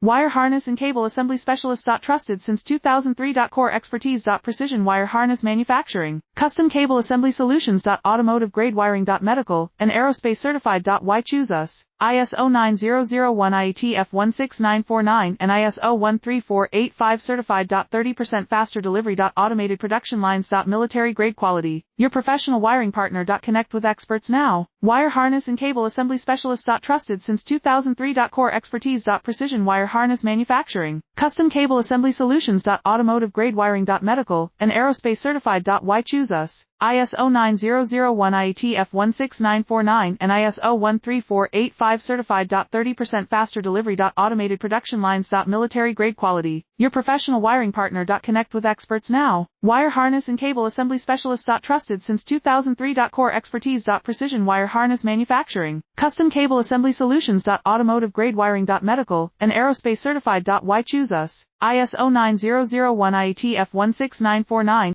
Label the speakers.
Speaker 1: Wire harness and cable assembly specialist. Trusted since 2003. Core expertise. Precision wire harness manufacturing. Custom cable assembly solutions. Automotive grade wiring. Medical and aerospace certified. Why choose us? ISO 9001 IATF 16949 and ISO 13485 certified. 30% faster delivery. Automated production lines. Military grade quality. Your professional wiring partner. Connect with experts now. Wire harness and cable assembly specialist. Trusted since 2003. Core expertise. Precision wire harness manufacturing. Custom cable assembly solutions. Automotive grade wiring. Medical and aerospace certified. Why choose us? ISO 9001 IATF 16949 and ISO 13485 certified. 30% faster delivery. Automated production lines. Military grade quality. Your professional wiring partner. Connect with experts now. Wire harness and cable assembly specialist. Trusted since 2003. Core expertise. Precision wire harness manufacturing. Custom cable assembly solutions. Automotive grade wiring. Medical and aerospace certified. Why choose us? ISO 9001 IATF 16949